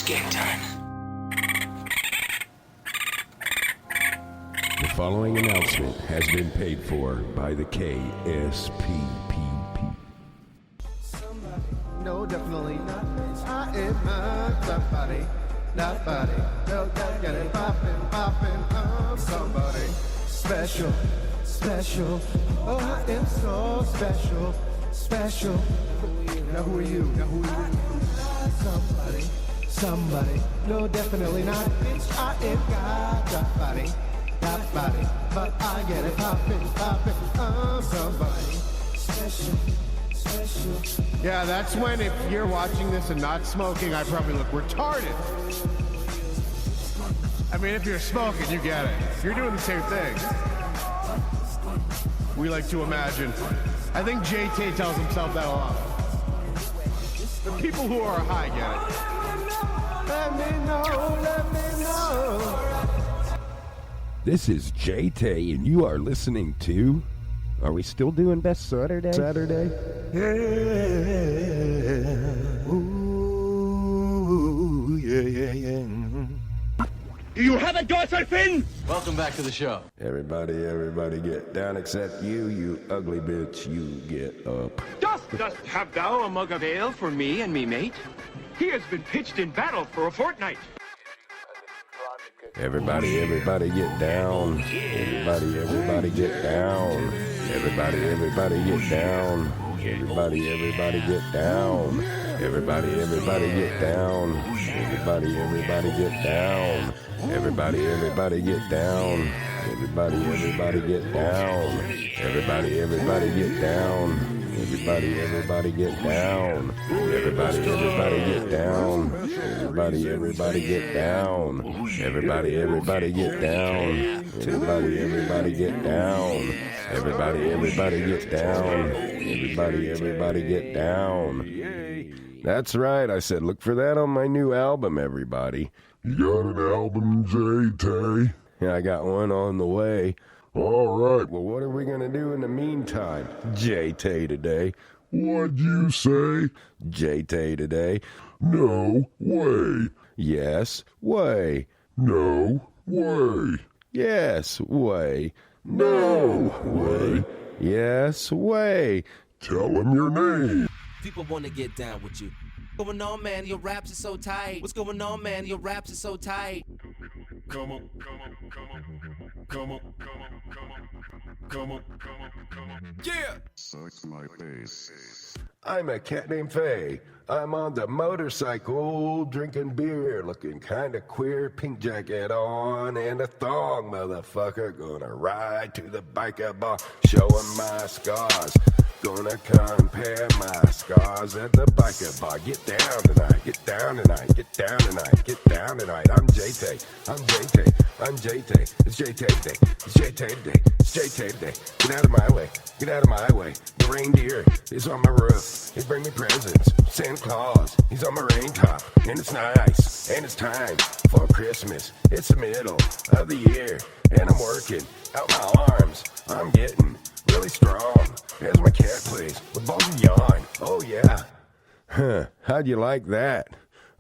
game time. The following announcement has been paid for by the KSPPP. No, definitely not. I am not somebody. Nobody. No, don't get it poppin', I'm somebody. Special, special. Oh, I am so special, special. Now who are you? Somebody. No, definitely not. I ain't got that body. But I get it poppin', I'm somebody. Special. Yeah, that's when if you're watching this and not smoking, I probably look retarded. I mean, if you're smoking, you get it. You're doing the same thing. We like to imagine. I think J Tay tells himself that a lot. The people who are high get it. Let me know. This is J Tay, and you are listening to... Are we still doing Best Saturday? Yeah. Ooh, yeah. Do you have a dorsal fin? Welcome back to the show. Everybody get down except you ugly bitch, you get up. Dost have thou a mug of ale for me and me mate? He has been pitched in battle for a fortnight. Everybody get down. Everybody get down. Everybody get down. Everybody get down. Everybody get down. Everybody get down. Everybody get down. Everybody get down. Everybody get down. Everybody get down. Everybody get down. Everybody get down. Everybody get down. Everybody get down. Everybody get down. Everybody get down. That's right, I said look for that on my new album, everybody. You got an album, J Tay? Yeah, I got one on the way. All right. Well, what are we going to do in the meantime? J Tay Today. What'd you say? J Tay Today. No way. Yes, way. No way. Yes, way. No way. Yes, way. Tell him your name. People want to get down with you. What's going on, man? Your raps are so tight. What's going on, man? Your raps are so tight. Come on. Yeah. Suck my face. I'm a cat named Faye. I'm on the motorcycle, drinking beer, looking kinda queer, pink jacket on, and a thong, motherfucker. Gonna ride to the biker bar, showing my scars. Gonna compare my scars at the biker bar. Get down tonight, get down tonight, get down tonight, get down tonight. I'm J Tay, I'm J Tay, I'm J Tay. It's J Tay Today, it's J Tay Today, it's J Tay Today. Get out of my way, get out of my way. The reindeer is on my roof, he bring me presents. Santa Claus, he's on my rain top, and it's nice, and it's time for Christmas. It's the middle of the year, and I'm working out my arms. I'm getting really strong as my cat plays with balls of yarn. Oh yeah. Huh, how'd you like that?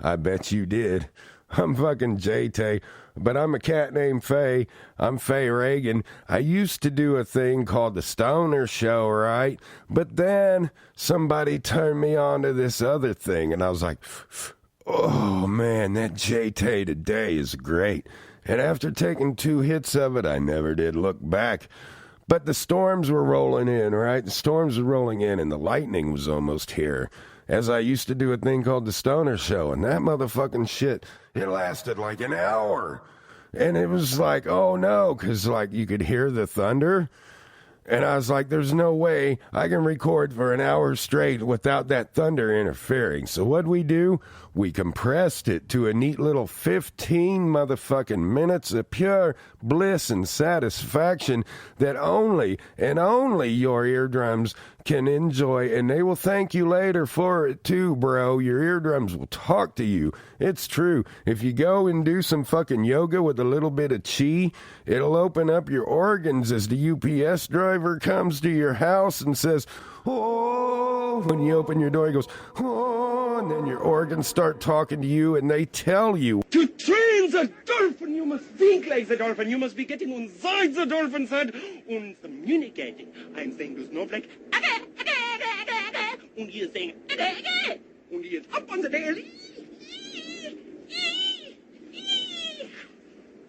I bet you did. I'm fucking J Tay, but I'm a cat named Faye. I'm Faye Reagan. I used to do a thing called The Stoner Show, right? But then somebody turned me on to this other thing, and I was like, oh man, that J Tay Today is great. And after taking 2 hits of it, I never did look back. But the storms were rolling in, right? The storms were rolling in, and the lightning was almost here. As I used to do a thing called The Stoner Show, and that motherfucking shit, it lasted like an hour. And it was like, oh no, because like you could hear the thunder. And I was like, there's no way I can record for an hour straight without that thunder interfering. So what'd we do? We compressed it to a neat little 15 motherfucking minutes of pure bliss and satisfaction that only and only your eardrums can enjoy, and they will thank you later for it too, bro. Your eardrums will talk to you. It's true. If you go and do some fucking yoga with a little bit of chi, it'll open up your organs as the UPS driver driver comes to your house and says, oh, when you open your door, he goes, oh, and then your organs start talking to you and they tell you. To train the dolphin, you must think like the dolphin. You must be getting inside the dolphin's head and communicating. I'm saying to Snowflake, and he is saying, and he is up on the tail.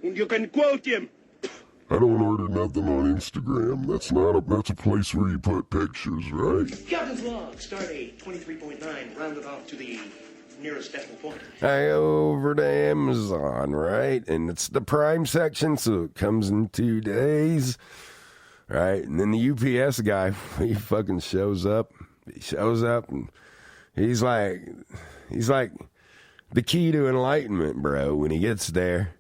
And you can quote him. I don't order nothing on Instagram. That's a place where you put pictures, right? Captain's log, stardate 23.9, rounded off to the nearest decimal point. I go over to Amazon, right? And it's the Prime section, so it comes in 2 days, right? And then the UPS guy, he fucking shows up. He shows up and he's like the key to enlightenment, bro. When he gets there,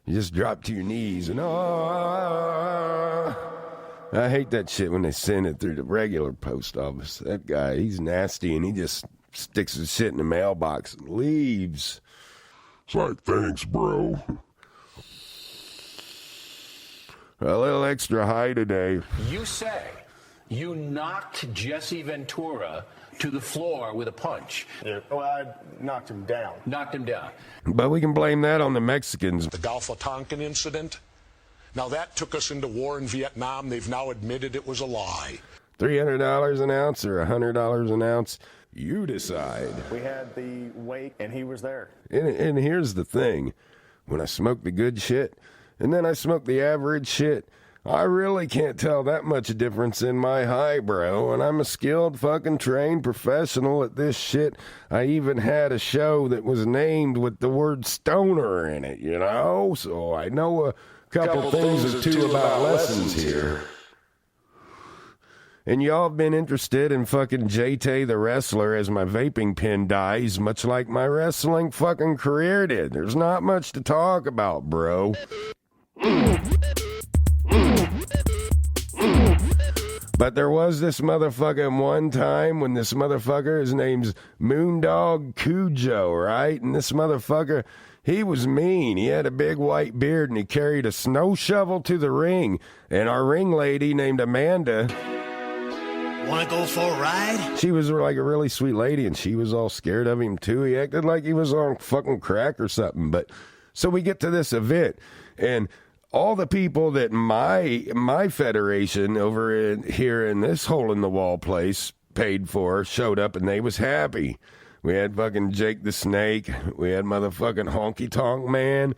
you just drop to your knees and I hate that shit when they send it through the regular post office. That guy, he's nasty and he just sticks his shit in the mailbox and leaves. It's like, thanks, bro. A little extra high today. You say you knocked Jesse Ventura to the floor with a punch. Yeah, well, I knocked him down. Knocked him down. But we can blame that on the Mexicans. The Gulf of Tonkin incident. Now that took us into war in Vietnam. They've now admitted it was a lie. $300 an ounce or $100 an ounce, you decide. We had the wake, and he was there. And here's the thing. When I smoke the good shit, and then I smoke the average shit, I really can't tell that much difference in my high, bro. And I'm a skilled fucking trained professional at this shit. I even had a show that was named with the word stoner in it, you know? So I know a couple things or two about lessons here. And y'all have been interested in fucking J Tay the wrestler as my vaping pen dies, much like my wrestling fucking career did. There's not much to talk about, bro. But there was this motherfucker one time when this motherfucker, his name's Moondog Cujo, right? And this motherfucker, he was mean. He had a big white beard and he carried a snow shovel to the ring. And our ring lady named Amanda, wanna go for a ride? She was like a really sweet lady and she was all scared of him too. He acted like he was on fucking crack or something. But so we get to this event and all the people that my federation over here in this hole in the wall place paid for showed up and they was happy. We had fucking Jake the Snake. We had motherfucking Honky Tonk Man.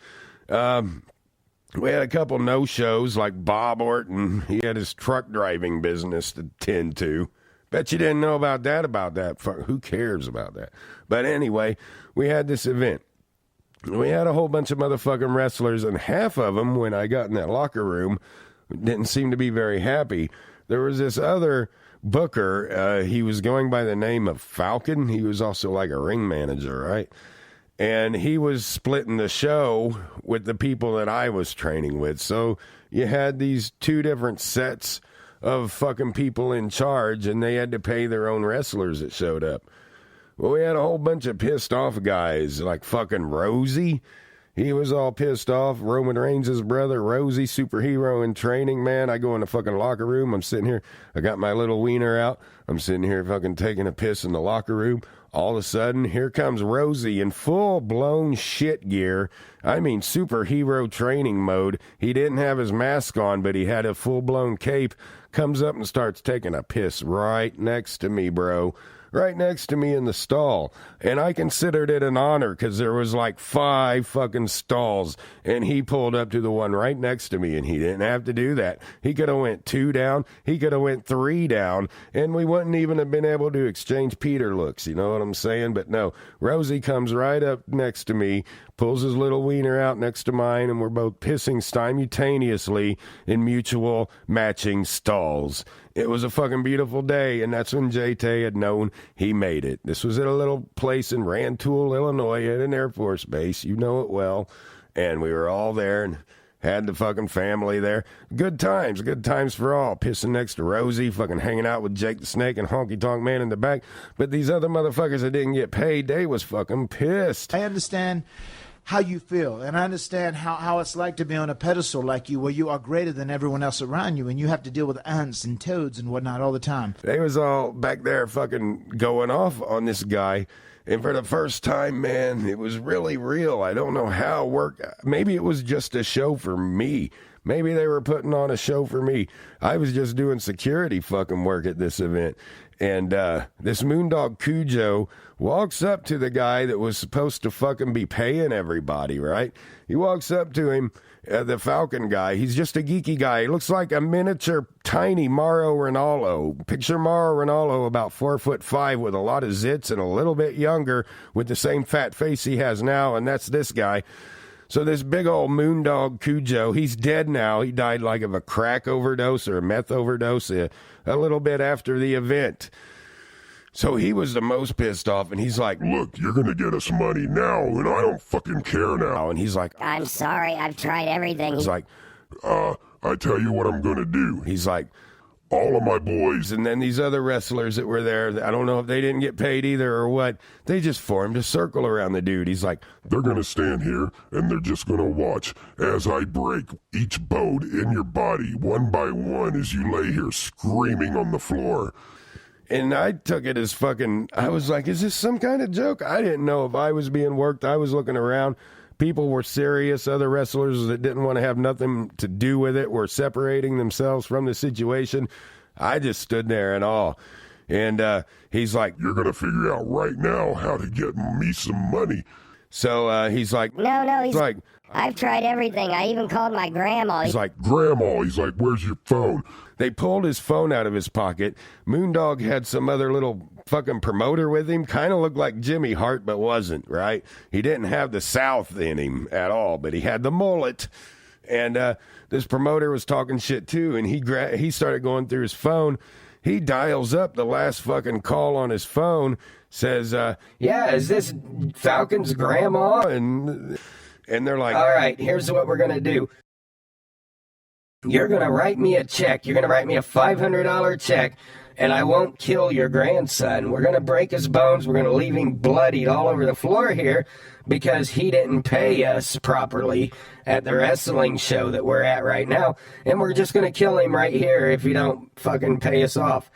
We had a couple no-shows like Bob Orton. He had his truck driving business to tend to. Bet you didn't know about that. Who cares about that? But anyway, we had this event. We had a whole bunch of motherfucking wrestlers, and half of them, when I got in that locker room, didn't seem to be very happy. There was this other booker. He was going by the name of Falcon. He was also like a ring manager, right? And he was splitting the show with the people that I was training with. So you had these two different sets of fucking people in charge, and they had to pay their own wrestlers that showed up. Well, we had a whole bunch of pissed off guys, like fucking Rosie. He was all pissed off. Roman Reigns' brother, Rosie, superhero in training, man. I go in the fucking locker room. I'm sitting here. I got my little wiener out. I'm sitting here fucking taking a piss in the locker room. All of a sudden, here comes Rosie in full-blown shit gear. I mean, superhero training mode. He didn't have his mask on, but he had a full-blown cape. Comes up and starts taking a piss right next to me, bro. Right next to me in the stall. And I considered it an honor because there was like 5 fucking stalls. And he pulled up to the one right next to me and he didn't have to do that. He could have went 2 down. He could have went 3 down. And we wouldn't even have been able to exchange Peter looks. You know what I'm saying? But no, Rosie comes right up next to me, pulls his little wiener out next to mine, and we're both pissing simultaneously in mutual matching stalls. It was a fucking beautiful day, and that's when J Tay had known he made it. This was at a little place in Rantoul, Illinois, at an Air Force base. You know it well. And we were all there and had the fucking family there. Good times for all. Pissing next to Rosie, fucking hanging out with Jake the Snake and Honky Tonk Man in the back. But these other motherfuckers that didn't get paid, they was fucking pissed. I understand how you feel, and I understand how it's like to be on a pedestal like you, where you are greater than everyone else around you, and you have to deal with ants and toads and whatnot all the time. They was all back there fucking going off on this guy, and for the first time, man, it was really real. I don't know how it worked. Maybe it was just a show for me. Maybe they were putting on a show for me. I was just doing security fucking work at this event. And this Moondog Cujo walks up to the guy that was supposed to fucking be paying everybody, right? He walks up to him, the Falcon guy. He's just a geeky guy. He looks like a miniature, tiny Mauro Ranallo. Picture Mauro Ranallo about 4'5" with a lot of zits and a little bit younger with the same fat face he has now, and that's this guy. So this big old Moondog Cujo, he's dead now. He died like of a crack overdose or a meth overdose a little bit after the event. So he was the most pissed off, and he's like, "Look, you're gonna get us money now, and I don't fucking care now." And he's like, "I'm sorry, I've tried everything." He's like, I tell you what I'm gonna do. He's like, all of my boys. And then these other wrestlers that were there, I don't know if they didn't get paid either or what, they just formed a circle around the dude. He's like, "They're going to stand here, and they're just going to watch as I break each bone in your body one by one as you lay here screaming on the floor." And I took it as fucking, I was like, is this some kind of joke? I didn't know if I was being worked. I was looking around. People were serious. Other wrestlers that didn't want to have nothing to do with it were separating themselves from the situation. I just stood there in awe. And he's like, "You're going to figure out right now how to get me some money." So he's like, No, he's like, "I've tried everything. I even called my grandma." He's like, "Grandma," he's like, "Where's your phone?" They pulled his phone out of his pocket. Moondog had some other little fucking promoter with him. Kind of looked like Jimmy Hart, but wasn't, right? He didn't have the South in him at all, but he had the mullet. And this promoter was talking shit too, and he started going through his phone. He dials up the last fucking call on his phone, says, "Yeah, is this Falcon's grandma?" And they're like, "All right, here's what we're going to do. You're going to write me a check. You're going to write me a $500 check, and I won't kill your grandson. We're going to break his bones. We're going to leave him bloodied all over the floor here because he didn't pay us properly at the wrestling show that we're at right now, and we're just going to kill him right here if you don't fucking pay us off."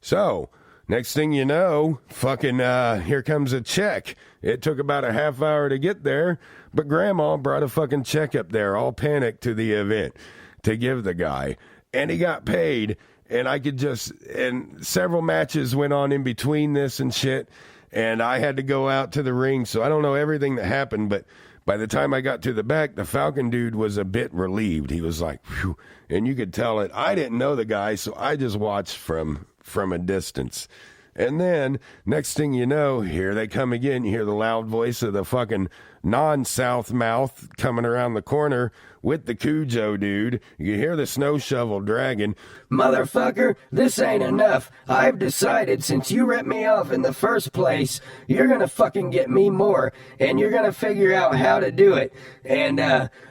So, next thing you know, fucking here comes a check. It took about a half hour to get there, but Grandma brought a fucking check up there, all panicked, to the event to give the guy, and he got paid. And and several matches went on in between this and shit, and I had to go out to the ring, so I don't know everything that happened, but by the time I got to the back, the Falcon dude was a bit relieved. He was like, "Phew," and you could tell it. I didn't know the guy, so I just watched from a distance. And then, next thing you know, here they come again. You hear the loud voice of the fucking non-South mouth coming around the corner with the Cujo dude. You hear the snow shovel dragging. "Motherfucker, this ain't enough. I've decided since you ripped me off in the first place, you're gonna fucking get me more, and you're gonna figure out how to do it. And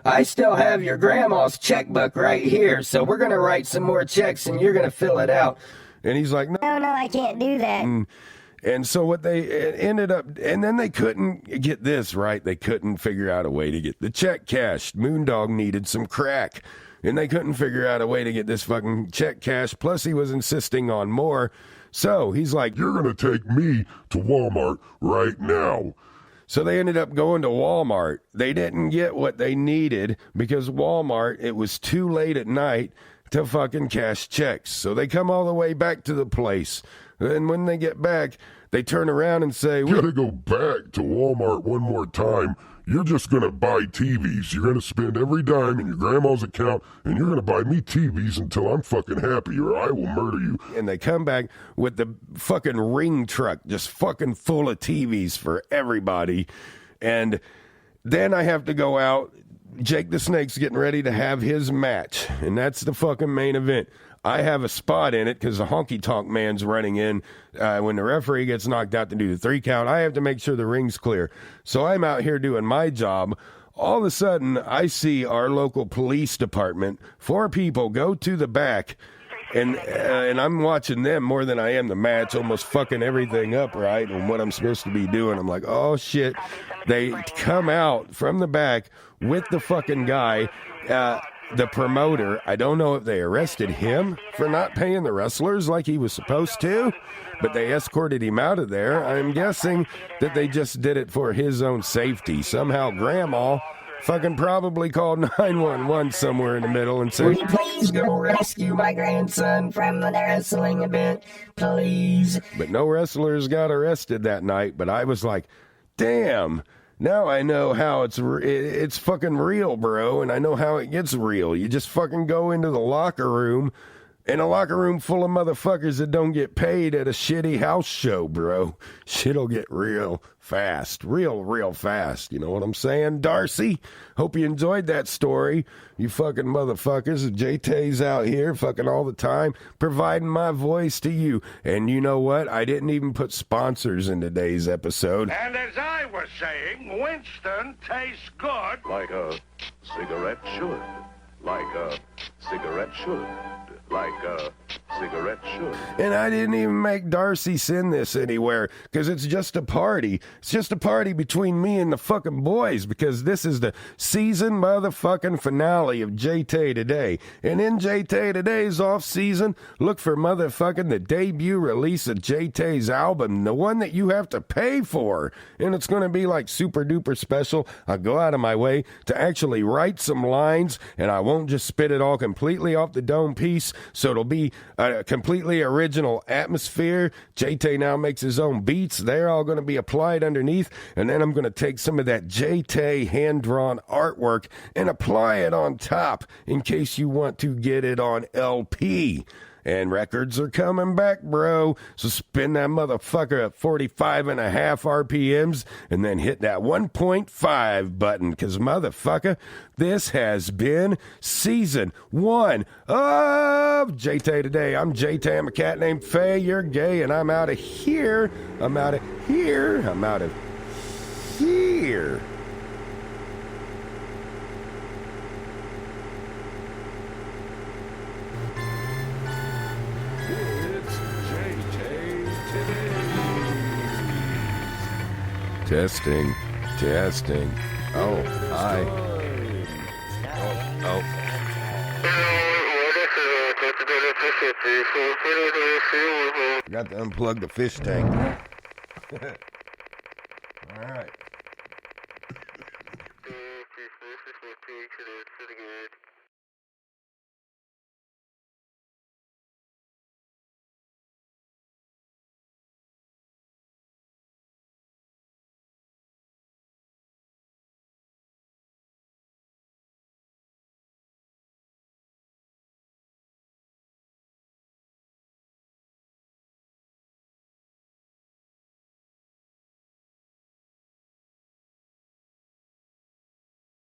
I still have your grandma's checkbook right here, so we're gonna write some more checks, and you're gonna fill it out." And he's like, No, I can't do that. And so what they ended up, and then they couldn't get this right. They couldn't figure out a way to get the check cashed. Moondog needed some crack, and they couldn't figure out a way to get this fucking check cashed. Plus, he was insisting on more. So he's like, "You're going to take me to Walmart right now." So they ended up going to Walmart. They didn't get what they needed because Walmart, it was too late at night to fucking cash checks. So they come all the way back to the place. And when they get back, they turn around and say, "You gotta go back to Walmart one more time. You're just gonna buy TVs. You're gonna spend every dime in your grandma's account, and you're gonna buy me TVs until I'm fucking happy, or I will murder you." And they come back with the fucking ring truck just fucking full of TVs for everybody. And then I have to go out. Jake the Snake's getting ready to have his match, and that's the fucking main event. I have a spot in it because the honky tonk man's running in. When the referee gets knocked out to do the 3 count, I have to make sure the ring's clear. So I'm out here doing my job. All of a sudden, I see our local police department, 4 people, go to the back And I'm watching them more than I am the match, almost fucking everything up, right? And what I'm supposed to be doing. I'm like, oh shit. They come out from the back with the fucking guy, the promoter. I don't know if they arrested him for not paying the wrestlers like he was supposed to, but they escorted him out of there. I'm guessing that they just did it for his own safety. Somehow Grandma fucking probably called 911 somewhere in the middle and said, "Will you please go rescue my grandson from the wrestling event, please?" But no wrestlers got arrested that night. But I was like, damn, now I know how it's fucking real, bro. And I know how it gets real. You just fucking go into the locker room, in a locker room full of motherfuckers that don't get paid at a shitty house show, bro. Shit'll get real fast. Real fast. You know what I'm saying, Darcy? Hope you enjoyed that story. You fucking motherfuckers. J Tay's out here fucking all the time, providing my voice to you. And you know what? I didn't even put sponsors in today's episode. And as I was saying, Winston tastes good. Like a cigarette should. Like a cigarette should. Like a cigarette should. And I didn't even make Darcy send this anywhere, because it's just a party. It's just a party between me and the fucking boys, because this is the season motherfucking finale of J Tay Today. And in J Tay Today's off season, look for motherfucking the debut release of J Tay's album, the one that you have to pay for. And it's going to be like super duper special. I'll go out of my way to actually write some lines, and I won't just spit it all completely off the dome piece. So it'll be a completely original atmosphere. J Tay now makes his own beats. They're all going to be applied underneath. And then I'm going to take some of that J Tay hand-drawn artwork and apply it on top in case you want to get it on LP. And records are coming back, bro. So spin that motherfucker at 45.5 RPMs and then hit that 1.5 button. Because, motherfucker, this has been Season 1 of J Tay Today. I'm J Tay. I'm a cat named Faye. You're gay, and I'm out of here. I'm out of here. I'm out of here. Testing. Oh, hi. Oh. Got to unplug the fish tank. All right.